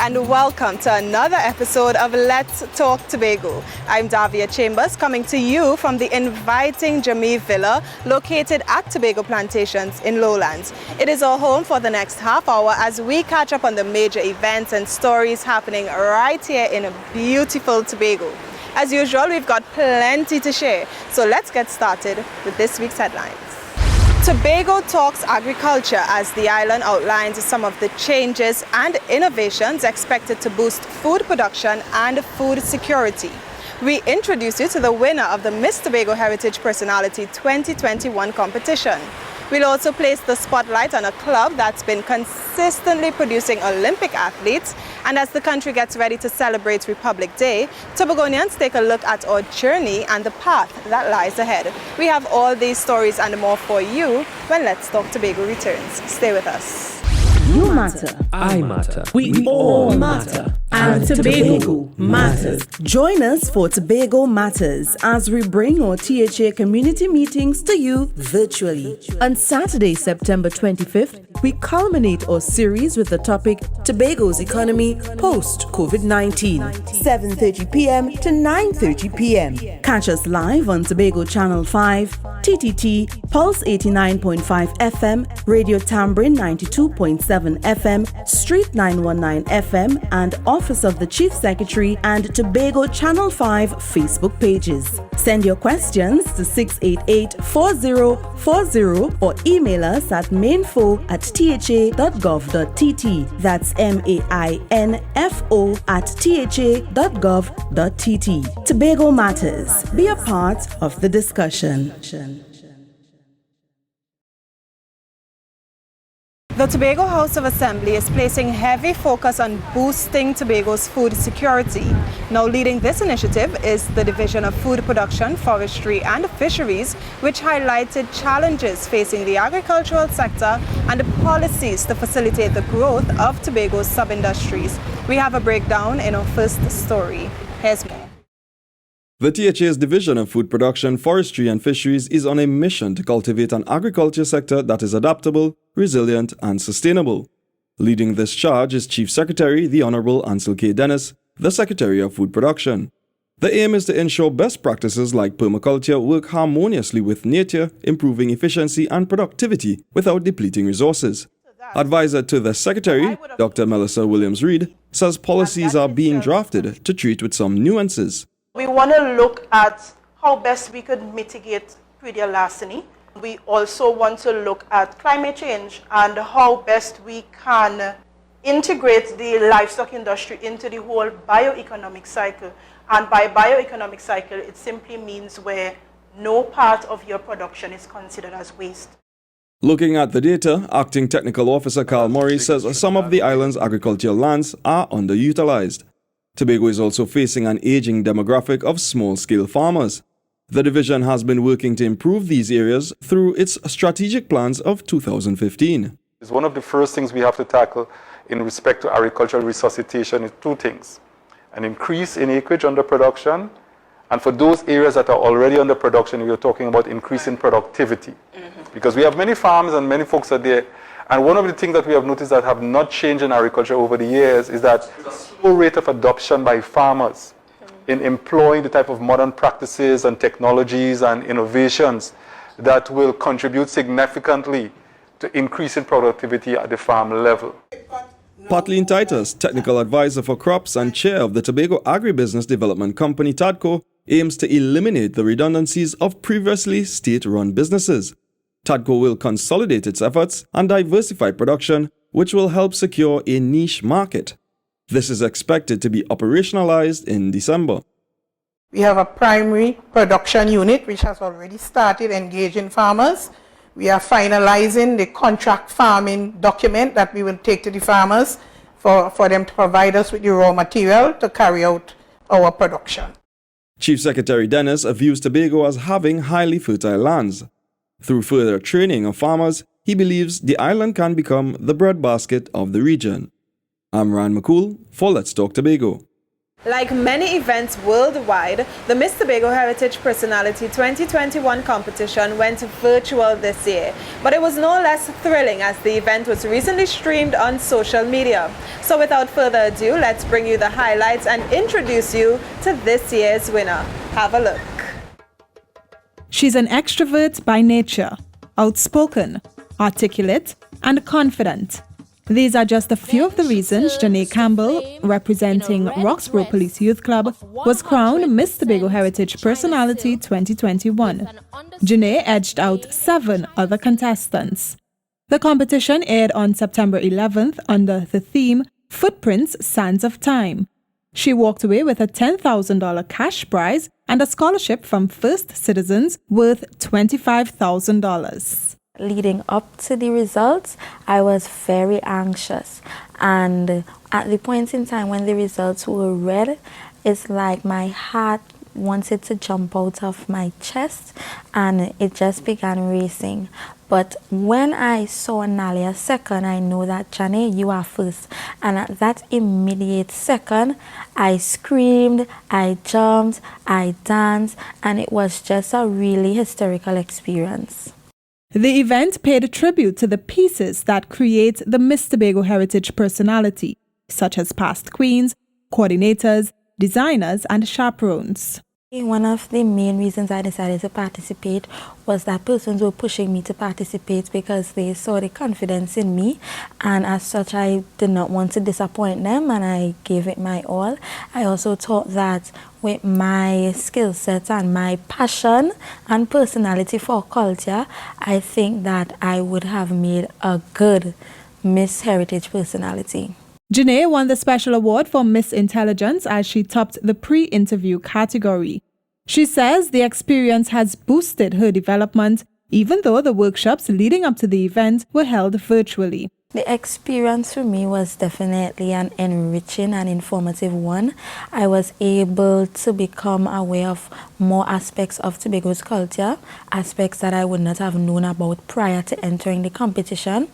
and welcome to another episode of Let's Talk Tobago. I'm Davia Chambers, coming to you from the inviting Jammev Villa located at Tobago Plantations in Lowlands. It is our home for the next half hour as we catch up on the major events and stories happening right here in beautiful Tobago. As usual, we've got plenty to share, so let's get started with this week's headlines. Tobago talks agriculture as the island outlines some of the changes and innovations expected to boost food production and food security. We introduce you to the winner of the Miss Tobago Heritage Personality 2021 competition. We'll also place the spotlight on a club that's been consistently producing Olympic athletes. And as the country gets ready to celebrate Republic Day, Tobagonians take a look at our journey and the path that lies ahead. We have all these stories and more for you when Let's Talk Tobago returns. Stay with us. You matter. I matter. We all matter. And Tobago matters. Join us for Tobago Matters as we bring our THA community meetings to you virtually. On Saturday, September 25th, we culminate our series with the topic Tobago's Economy Post-COVID-19, 7:30 p.m. to 9:30 p.m. Catch us live on Tobago Channel 5, TTT, Pulse 89.5 FM, Radio Tambourine 92.7 FM, Street 919 FM, and Office of the Chief Secretary and Tobago Channel 5 Facebook pages. Send your questions to 688-4040 or email us at mainfo@tha.gov.tt. That's mainfo@tha.gov.tt. Tobago Matters. Be a part of the discussion. The Tobago House of Assembly is placing heavy focus on boosting Tobago's food security. Now leading this initiative is the Division of Food Production, Forestry and Fisheries, which highlighted challenges facing the agricultural sector and the policies to facilitate the growth of Tobago's sub-industries. We have a breakdown in our first story. Here's more. The THA's Division of Food Production, Forestry and Fisheries is on a mission to cultivate an agriculture sector that is adaptable, resilient and sustainable. Leading this charge is Chief Secretary, the Honourable Ansel K. Dennis, the Secretary of Food Production. The aim is to ensure best practices like permaculture work harmoniously with nature, improving efficiency and productivity without depleting resources. Advisor to the Secretary, Dr. Melissa Williams-Reed, says policies are being drafted to treat with some nuances. We want to look at how best we could mitigate predial larceny. We also want to look at climate change and how best we can integrate the livestock industry into the whole bioeconomic cycle. And by bioeconomic cycle, it simply means where no part of your production is considered as waste. Looking at the data, Acting Technical Officer Carl Murray says some of the island's agricultural lands are underutilized. Tobago is also facing an aging demographic of small-scale farmers. The division has been working to improve these areas through its strategic plans of 2015. It's one of the first things we have to tackle in respect to agricultural resuscitation is two things. An increase in acreage under production, and for those areas that are already under production, we are talking about increasing productivity. Because we have many farms and many folks are there. And one of the things that we have noticed that have not changed in agriculture over the years is that the slow rate of adoption by farmers in employing the type of modern practices and technologies and innovations that will contribute significantly to increasing productivity at the farm level. Patleen Titus, Technical Advisor for Crops and Chair of the Tobago Agribusiness Development Company, TADCO, aims to eliminate the redundancies of previously state-run businesses. TADCO will consolidate its efforts and diversify production, which will help secure a niche market. This is expected to be operationalized in December. We have a primary production unit which has already started engaging farmers. We are finalizing the contract farming document that we will take to the farmers for them to provide us with the raw material to carry out our production. Chief Secretary Dennis views Tobago as having highly fertile lands. Through further training of farmers, he believes the island can become the breadbasket of the region. I'm Ryan McCool for Let's Talk Tobago. Like many events worldwide, the Miss Tobago Heritage Personality 2021 competition went virtual this year. But it was no less thrilling as the event was recently streamed on social media. So without further ado, let's bring you the highlights and introduce you to this year's winner. Have a look. She's an extrovert by nature, outspoken, articulate, and confident. These are just a few of the reasons Janae Campbell, representing Roxborough Police Youth Club, was crowned Miss Tobago Heritage Personality 2021. Janae edged out 7 other contestants. The competition aired on September 11th under the theme Footprints, Sands of Time. She walked away with a $10,000 cash prize and a scholarship from First Citizens worth $25,000. Leading up to the results, I was very anxious, and at the point in time when the results were read, it's like my heart wanted to jump out of my chest and it just began racing. But when I saw Nalia second, I know that Janae, you are first. And at that immediate second, I screamed, I jumped, I danced, and it was just a really historical experience. The event paid tribute to the pieces that create the Miss Tobago Heritage Personality, such as past queens, coordinators, designers, and chaperones. One of the main reasons I decided to participate was that persons were pushing me to participate because they saw the confidence in me, and as such I did not want to disappoint them and I gave it my all. I also thought that with my skill set and my passion and personality for culture, I think that I would have made a good Miss Heritage Personality. Janae won the special award for Miss Intelligence as she topped the pre-interview category. She says the experience has boosted her development, even though the workshops leading up to the event were held virtually. The experience for me was definitely an enriching and informative one. I was able to become aware of more aspects of Tobago's culture, aspects that I would not have known about prior to entering the competition.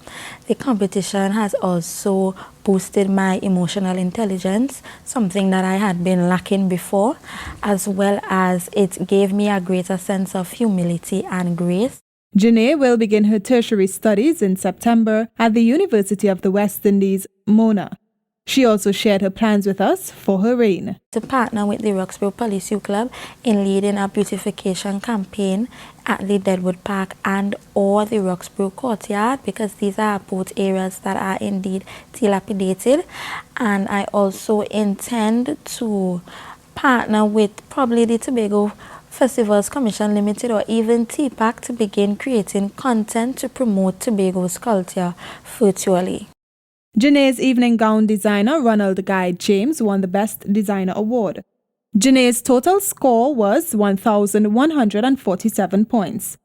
The competition has also boosted my emotional intelligence, something that I had been lacking before, as well as it gave me a greater sense of humility and grace. Janae will begin her tertiary studies in September at the University of the West Indies, Mona. She also shared her plans with us for her reign. To partner with the Roxborough Police Youth Club in leading a beautification campaign at the Deadwood Park and or the Roxborough Courtyard, because these are both areas that are indeed dilapidated. And I also intend to partner with probably the Tobago Festivals Commission Limited or even TPAC to begin creating content to promote Tobago's culture virtually. Janae's evening gown designer Ronald Guy James won the Best Designer Award. Janae's total score was 1,147 points.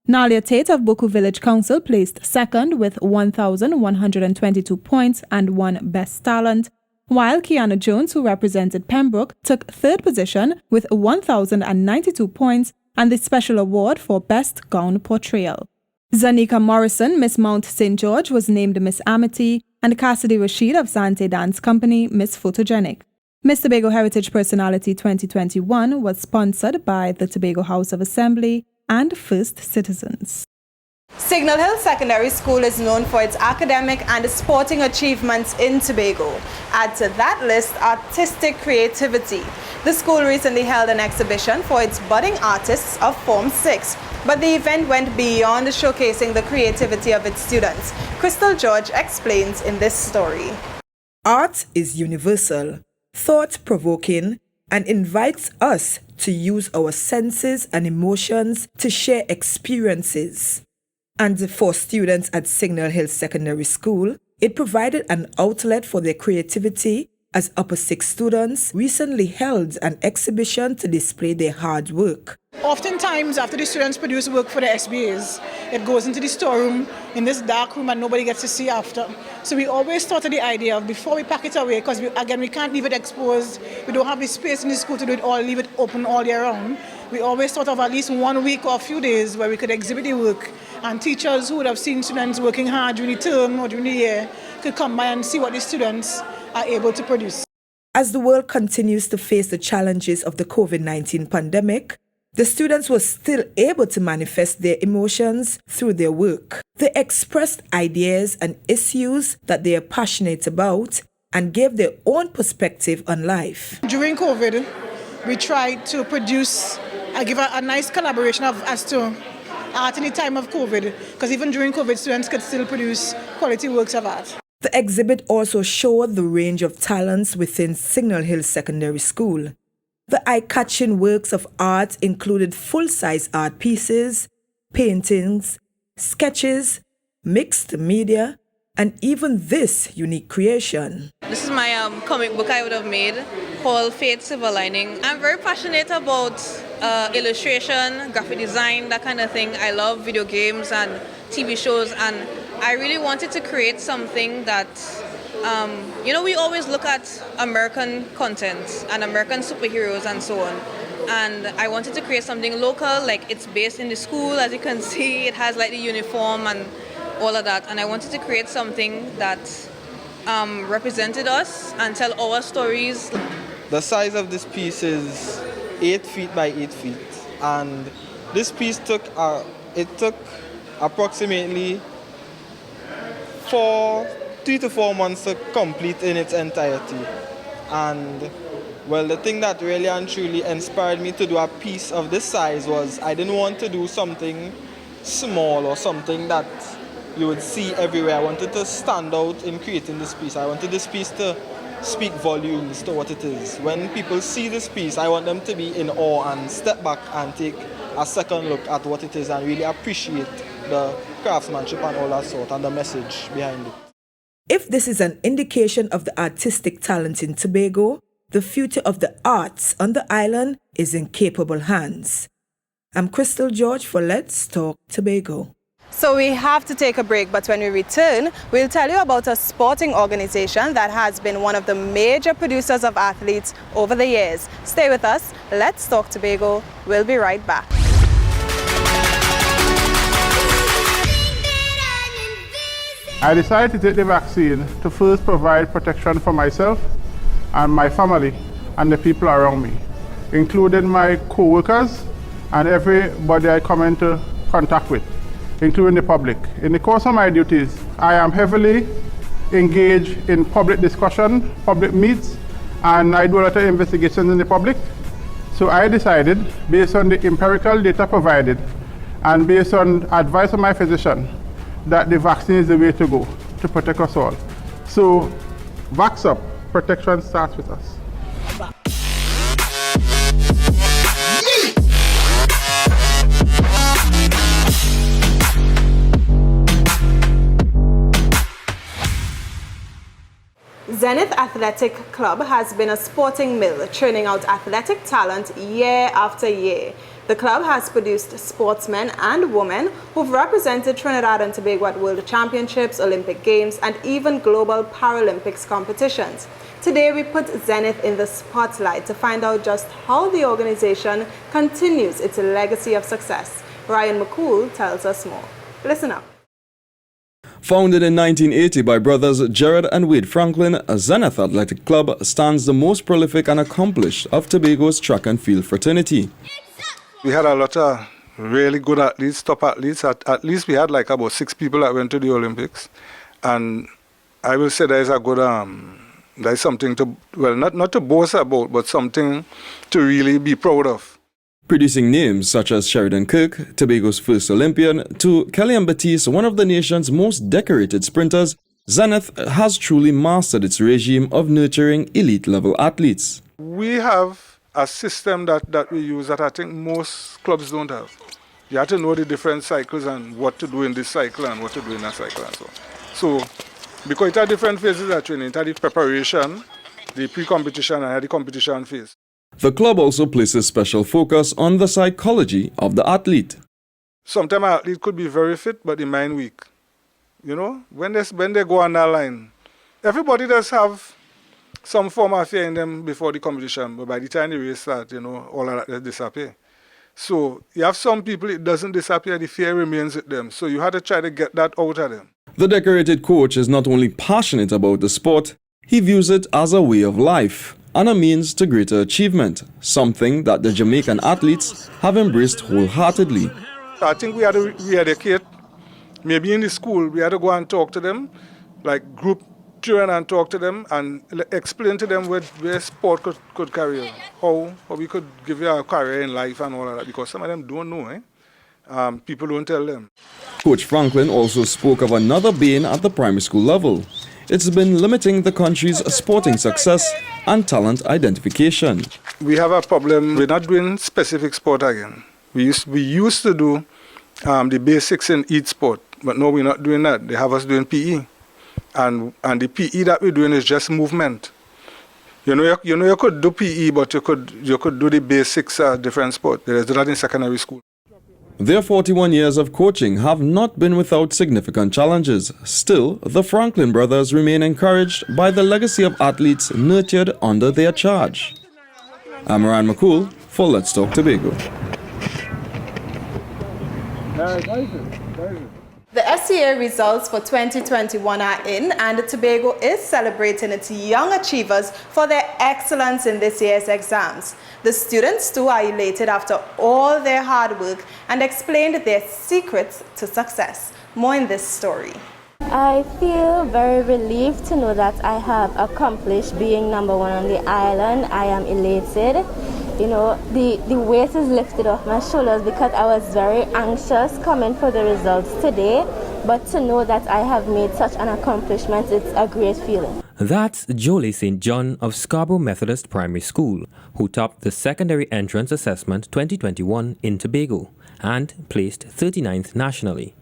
Nalia Tate of Boku Village Council placed second with 1,122 points and won Best Talent, while Kiana Jones, who represented Pembroke, took third position with 1,092 points and the special award for Best Gown Portrayal. Zanika Morrison, Miss Mount St. George, was named Miss Amity, and Cassidy Rashid of Zante Dance Company, Miss Photogenic. Miss Tobago Heritage Personality 2021 was sponsored by the Tobago House of Assembly and First Citizens. Signal Hill Secondary School is known for its academic and sporting achievements in Tobago. Add to that list artistic creativity. The school recently held an exhibition for its budding artists of Form 6, but the event went beyond showcasing the creativity of its students. Crystal George explains in this story. Art is universal, thought-provoking, and invites us to use our senses and emotions to share experiences. And for students at Signal Hill Secondary School, it provided an outlet for their creativity as Upper 6 students recently held an exhibition to display their hard work. Oftentimes, after the students produce work for the SBAs, it goes into the storeroom in this dark room and nobody gets to see after. So we always thought of the idea of before we pack it away, because we can't leave it exposed, we don't have the space in the school to do it all, leave it open all year round. We always thought of at least 1 week or a few days where we could exhibit the work, and teachers who would have seen students working hard during the term or during the year could come by and see what the students are able to produce. As the world continues to face the challenges of the COVID-19 pandemic, the students were still able to manifest their emotions through their work. They expressed ideas and issues that they are passionate about and gave their own perspective on life. During COVID, we tried to produce and give a nice collaboration as to art in the time of COVID, because even during COVID, students could still produce quality works of art. The exhibit also showed the range of talents within Signal Hill Secondary School. The eye-catching works of art included full-size art pieces, paintings, sketches, mixed media, and even this unique creation. This is my comic book I would have made called Fate Silver Lining. I'm very passionate about illustration, graphic design, that kind of thing. I love video games and TV shows, and I really wanted to create something that we always look at American content and American superheroes and so on. And I wanted to create something local, like it's based in the school, as you can see, it has like the uniform and all of that. And I wanted to create something that represented us and tell our stories. The size of this piece is 8 feet by 8 feet. And this piece took approximately 3 to 4 months to complete in its entirety. And well, the thing that really and truly inspired me to do a piece of this size was I didn't want to do something small or something that you would see everywhere. I wanted to stand out in creating this piece. I wanted this piece to speak volumes to what it is. When people see this piece, I want them to be in awe and step back and take a second look at what it is and really appreciate the craftsmanship and all that sort and the message behind it. If this is an indication of the artistic talent in Tobago, the future of the arts on the island is in capable hands. I'm Crystal George for Let's Talk Tobago. So we have to take a break, but when we return, we'll tell you about a sporting organization that has been one of the major producers of athletes over the years. Stay with us. Let's Talk Tobago. We'll be right back. I decided to take the vaccine to first provide protection for myself and my family and the people around me, including my co-workers and everybody I come into contact with, including the public. In the course of my duties, I am heavily engaged in public discussion, public meets, and I do a lot of investigations in the public. So I decided, based on the empirical data provided and based on advice of my physician, that the vaccine is the way to go to protect us all. So, Vax Up, protection starts with us. Zenith Athletic Club has been a sporting mill, churning out athletic talent year after year. The club has produced sportsmen and women who've represented Trinidad and Tobago at World Championships, Olympic Games, and even global Paralympics competitions. Today, we put Zenith in the spotlight to find out just how the organization continues its legacy of success. Ryan McCool tells us more. Listen up. Founded in 1980 by brothers Gerard and Wade Franklin, Zenith Athletic Club stands the most prolific and accomplished of Tobago's track and field fraternity. We had a lot of really good athletes, top athletes. At least we had like about 6 people that went to the Olympics. And I will say there is a good, there is something to, well, not to boast about, but something to really be proud of. Producing names such as Sheridan Kirk, Tobago's first Olympian, to Kelly and Batiste, one of the nation's most decorated sprinters, Zenith has truly mastered its regime of nurturing elite-level athletes. We have a system that we use that I think most clubs don't have. You have to know the different cycles and what to do in this cycle and what to do in that cycle and so on. So, because it has different phases of training, it has the preparation, the pre-competition and the competition phase. The club also places special focus on the psychology of the athlete. Sometimes an athlete could be very fit, but the mind weak. You know, when they go on that line, everybody does have some form of fear in them before the competition, but by the time the race starts, you know, all of that disappear. So you have some people, it doesn't disappear, the fear remains with them. So you have to try to get that out of them. The decorated coach is not only passionate about the sport, he views it as a way of life. and a means to greater achievement, something that the Jamaican athletes have embraced wholeheartedly. I think we had to re-educate. Maybe in the school, we had to go and talk to them, like group children, and talk to them and explain to them where sport could carry you, how we could give you a career in life and all of that, because some of them don't know, people don't tell them. Coach Franklin also spoke of another bane at the primary school level. It's been limiting the country's sporting success and talent identification. We have a problem. We're not doing specific sport again. We used to do the basics in each sport, but no, we're not doing that. They have us doing PE. And the PE that we're doing is just movement. You could do PE, but you could do the basics different sport. There is that in secondary school. Their 41 years of coaching have not been without significant challenges. Still, the Franklin brothers remain encouraged by the legacy of athletes nurtured under their charge. I'm Ryan McCool for Let's Talk Tobago. The SCA results for 2021 are in, and Tobago is celebrating its young achievers for their excellence in this year's exams. The students too are elated after all their hard work and explained their secrets to success. More in this story. I feel very relieved to know that I have accomplished being #1 on the island. I am elated. You know, the weight is lifted off my shoulders because I was very anxious coming for the results today. But to know that I have made such an accomplishment, it's a great feeling. That's Jolie St. John of Scarborough Methodist Primary School, who topped the Secondary Entrance Assessment 2021 in Tobago and placed 39th nationally.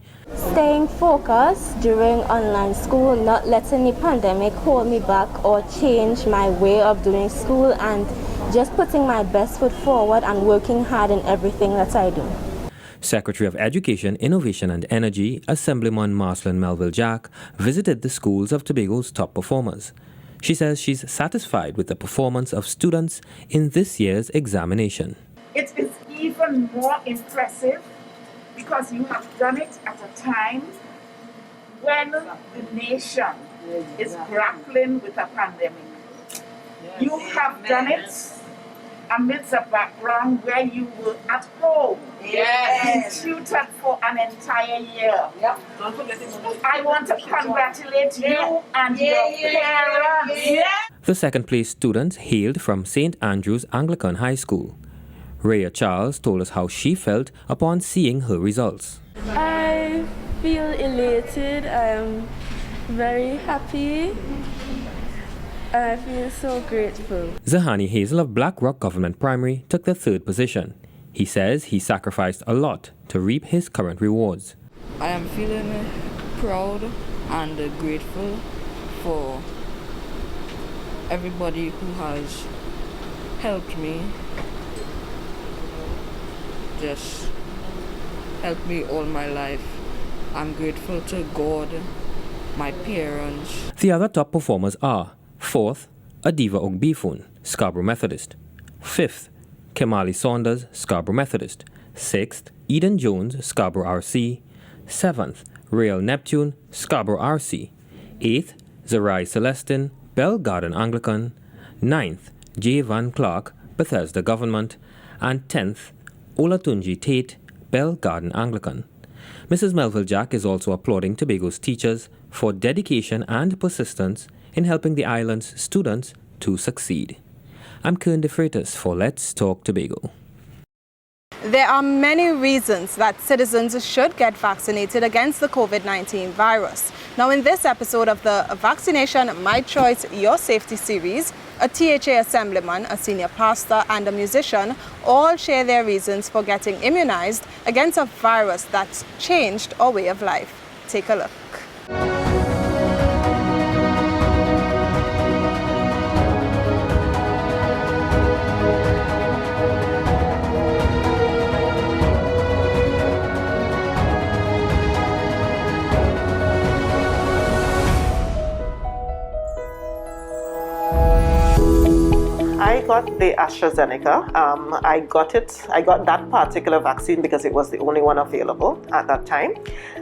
Staying focused during online school, not letting the pandemic hold me back or change my way of doing school, and just putting my best foot forward and working hard in everything that I do. Secretary of Education, Innovation and Energy, Assemblyman Marcelin Melville Jack, visited the schools of Tobago's top performers. She says she's satisfied with the performance of students in this year's examination. It is even more impressive because you have done it at a time when the nation is grappling with a pandemic. You have done it amidst a background where you were at home, tutored for an entire year. I want to congratulate you and your parents. The second place students hailed from St. Andrew's Anglican High School. Rhea Charles told us how she felt upon seeing her results. I feel elated. I am very happy. I feel so grateful. Zahani Hazel of Black Rock Government Primary took the third position. He says he sacrificed a lot to reap his current rewards. I am feeling proud and grateful for everybody who has helped me, just helped me all my life. I'm grateful to God, my parents. The other top performers are 4th, Adiva Ogbifun, Scarborough Methodist. 5th, Kemali Saunders, Scarborough Methodist. 6th, Eden Jones, Scarborough RC. 7th, Rael Neptune, Scarborough RC. 8th, Zerai Celestin, Bell Garden Anglican. 9th, J. Van Clark, Bethesda Government. And 10th, Olatunji Tate, Bell Garden Anglican. Mrs. Melville Jack is also applauding Tobago's teachers for dedication and persistence in helping the island's students to succeed. I'm Kern De Freitas for Let's Talk Tobago. There are many reasons that citizens should get vaccinated against the COVID-19 virus. Now, in this episode of the Vaccination My Choice, Your Safety series, a THA assemblyman, a senior pastor, and a musician all share their reasons for getting immunized against a virus that's changed our way of life. Take a look. I got the AstraZeneca. I got that particular vaccine because it was the only one available at that time.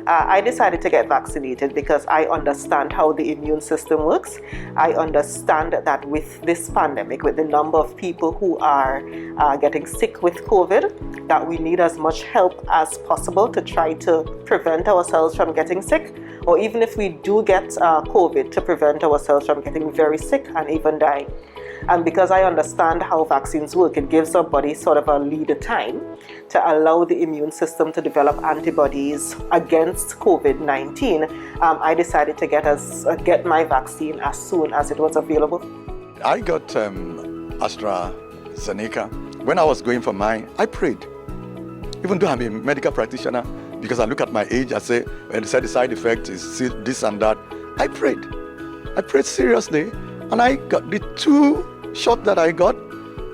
I decided to get vaccinated because I understand how the immune system works. I understand that with this pandemic, with the number of people who are getting sick with COVID, that we need as much help as possible to try to prevent ourselves from getting sick, or even if we do get COVID, to prevent ourselves from getting very sick and even dying. And because I understand how vaccines work, it gives our body sort of a lead time to allow the immune system to develop antibodies against COVID-19. I decided to get my vaccine as soon as it was available. I got AstraZeneca. When I was going for mine, I prayed. Even though I'm a medical practitioner, because I look at my age, I say, when they said the side effect is this and that, I prayed. I prayed seriously, and I got the 2 shots that I got,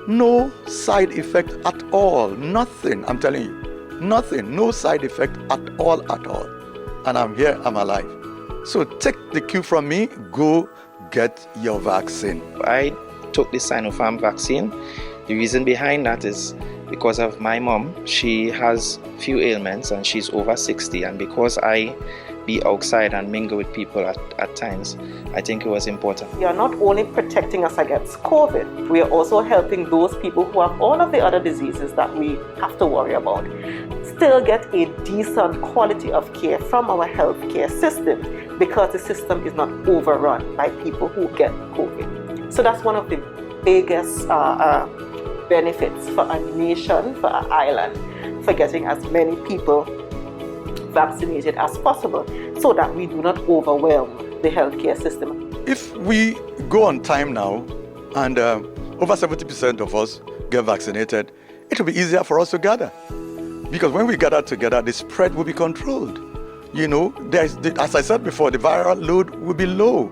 no side effect at all. Nothing, I'm telling you. Nothing, no side effect at all. And I'm here, I'm alive. So take the cue from me, go get your vaccine. I took the Sinopharm vaccine. The reason behind that is because of my mom. She has few ailments and she's over 60, and because I be outside and mingle with people at times, I think it was important. We are not only protecting us against COVID, we are also helping those people who have all of the other diseases that we have to worry about still get a decent quality of care from our healthcare system, because the system is not overrun by people who get COVID. So that's one of the biggest benefits for a nation, for an island, for getting as many people vaccinated as possible, so that we do not overwhelm the healthcare system. If we go on time now, and over 70% of us get vaccinated, it will be easier for us to gather. Because when we gather together, the spread will be controlled. You know, as I said before, the viral load will be low.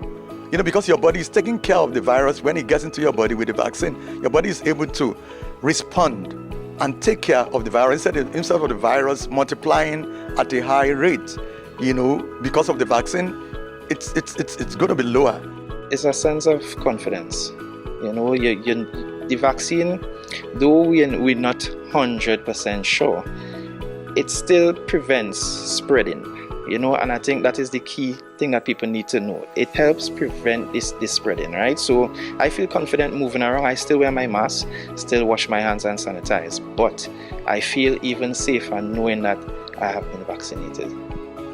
You know, because your body is taking care of the virus. When it gets into your body with the vaccine, your body is able to respond and take care of the virus instead of the virus multiplying at a high rate. You know, because of the vaccine, it's going to be lower. It's a sense of confidence. You know, the vaccine, though we're not 100% sure, it still prevents spreading. You know, and I think that is the key thing that people need to know. It helps prevent this spreading, right? So I feel confident moving around. I still wear my mask, still wash my hands and sanitize, but I feel even safer knowing that I have been vaccinated.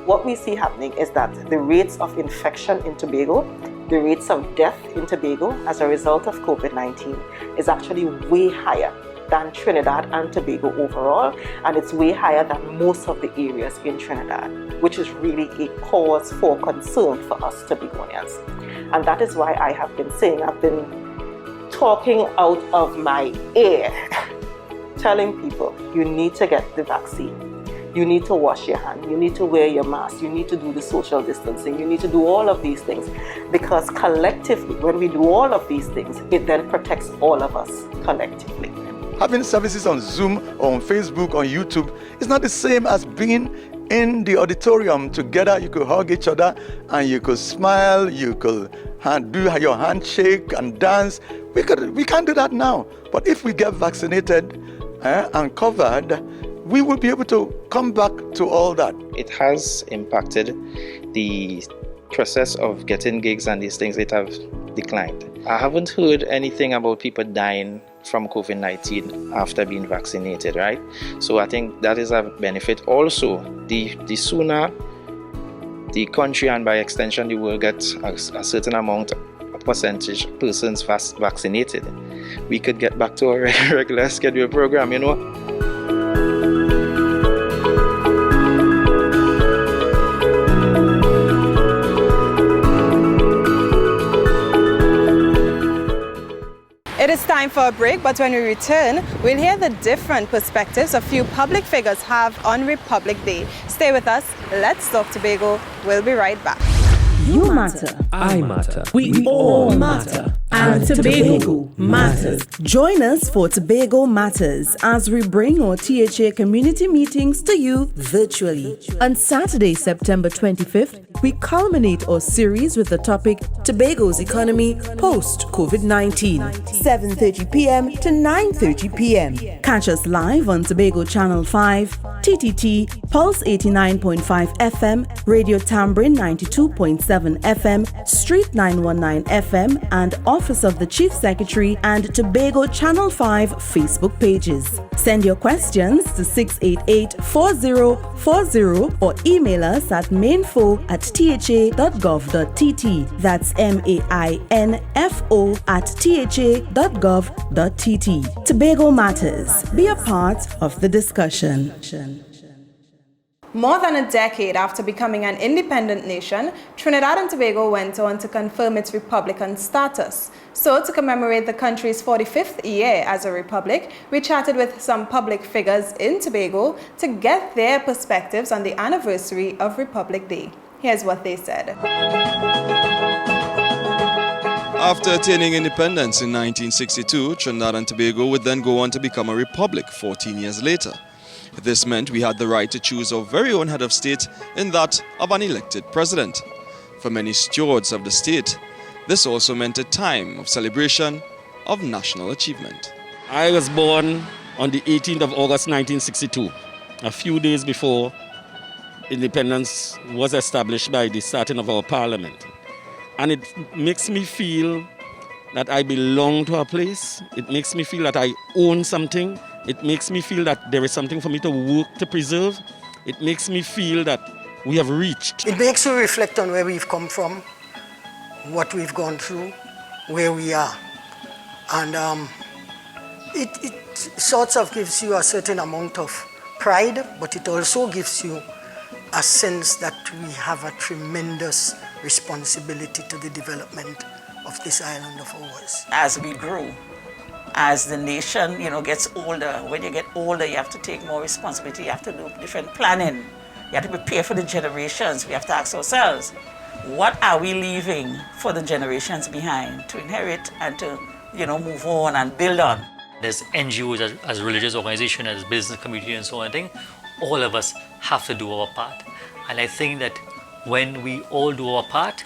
What we see happening is that the rates of infection in Tobago, the rates of death in Tobago as a result of COVID-19 is actually way higher than Trinidad and Tobago overall, and it's way higher than most of the areas in Trinidad, which is really a cause for concern for us Tobagonians. And that is why I have been saying, I've been talking out of my ear, telling people, you need to get the vaccine. You need to wash your hand, you need to wear your mask, you need to do the social distancing, you need to do all of these things, because collectively, when we do all of these things, it then protects all of us collectively. Having services on Zoom or on Facebook, on YouTube, is not the same as being in the auditorium together. You could hug each other and you could smile, you could do your handshake and dance. We can't do that now. But if we get vaccinated and covered, we will be able to come back to all that. It has impacted the process of getting gigs and these things. It have declined. I haven't heard anything about people dying from COVID-19 after being vaccinated, right? So I think that is a benefit. Also, the sooner the country and by extension the world gets a certain amount, a percentage persons vaccinated, we could get back to our regular scheduled program, you know. It is time for a break, but when we return, we'll hear the different perspectives a few public figures have on Republic Day. Stay with us. Let's Talk Tobago. We'll be right back. You matter. I matter. We all matter. and Tobago Matters. Join us for Tobago Matters as we bring our THA community meetings to you virtually. On Saturday, September 25th, we culminate our series with the topic Tobago's Economy Post-COVID-19, 7:30 p.m. to 9:30 p.m. Catch us live on Tobago Channel 5, TTT, Pulse 89.5 FM, Radio Tambourine 92.7 FM, Street 919 FM, and Office of the Chief Secretary and Tobago Channel 5 Facebook pages. Send your questions to 688-4040 or email us at mainfo@tha.gov.tt. That's mainfo@tha.gov.tt. Tobago Matters. Be a part of the discussion. More than a decade after becoming an independent nation, Trinidad and Tobago went on to confirm its Republican status. So, to commemorate the country's 45th year as a republic, we chatted with some public figures in Tobago to get their perspectives on the anniversary of Republic Day. Here's what they said. After attaining independence in 1962, Trinidad and Tobago would then go on to become a republic 14 years later. This meant we had the right to choose our very own head of state in that of an elected president. For many stewards of the state, this also meant a time of celebration of national achievement. I was born on the 18th of August 1962, a few days before independence was established by the starting of our parliament. And it makes me feel that I belong to a place. It makes me feel that I own something. It makes me feel that there is something for me to work to preserve. It makes me feel that we have reached. It makes you reflect on where we've come from, what we've gone through, where we are. And it sort of gives you a certain amount of pride, but it also gives you a sense that we have a tremendous responsibility to the development of this island of ours. As we grow, as the nation, gets older, when you get older, you have to take more responsibility. You have to do different planning. You have to prepare for the generations. We have to ask ourselves, what are we leaving for the generations behind to inherit and to, move on and build on? There's NGOs, as religious organizations, as business community and so on. I think all of us have to do our part. And I think that when we all do our part,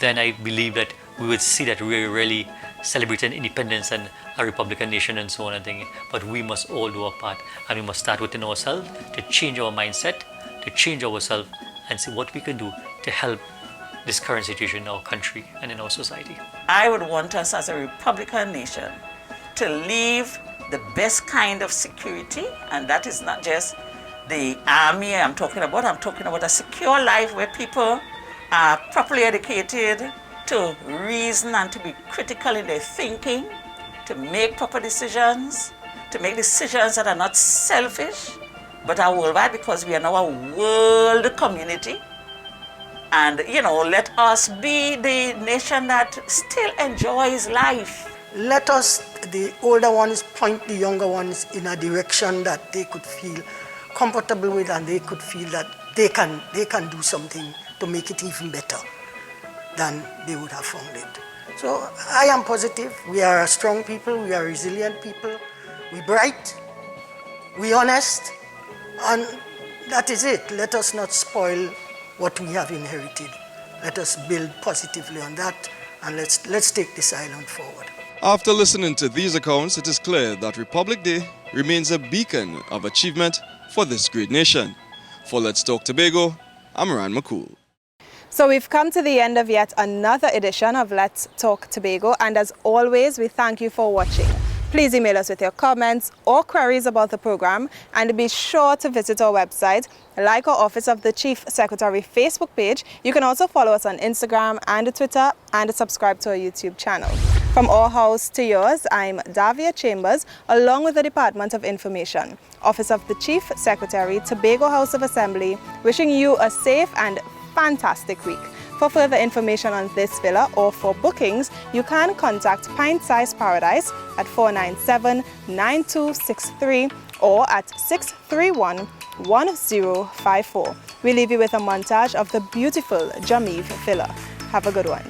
then I believe that we would see that we're really celebrating independence and a Republican nation and so on and thing. But we must all do our part, and we must start within ourselves to change our mindset, to change ourselves and see what we can do to help this current situation in our country and in our society. I would want us as a Republican nation to leave the best kind of security, and that is not just the army I'm talking about a secure life where people are properly educated to reason and to be critical in their thinking, to make proper decisions, to make decisions that are not selfish, but are worldwide, because we are now a world community. And, let us be the nation that still enjoys life. Let us, the older ones, point the younger ones in a direction that they could feel comfortable with, and they could feel that they can do something to make it even better than they would have found it. So I am positive. We are a strong people, we are resilient people, we're bright, we're honest, and that is it. Let us not spoil what we have inherited. Let us build positively on that, and let's take this island forward. After listening to these accounts, it is clear that Republic Day remains a beacon of achievement for this great nation. For Let's Talk Tobago, I'm Ryan McCool. So we've come to the end of yet another edition of Let's Talk Tobago, and as always, we thank you for watching. Please email us with your comments or queries about the program, and be sure to visit our website, like our Office of the Chief Secretary Facebook page. You can also follow us on Instagram and Twitter, and subscribe to our YouTube channel. From our house to yours, I'm Davia Chambers, along with the Department of Information, Office of the Chief Secretary, Tobago House of Assembly, wishing you a safe and fantastic week. For further information on this villa or for bookings, you can contact Pint Size Paradise at 497-9263 or at 631-1054. We leave you with a montage of the beautiful Jammev Villa. Have a good one.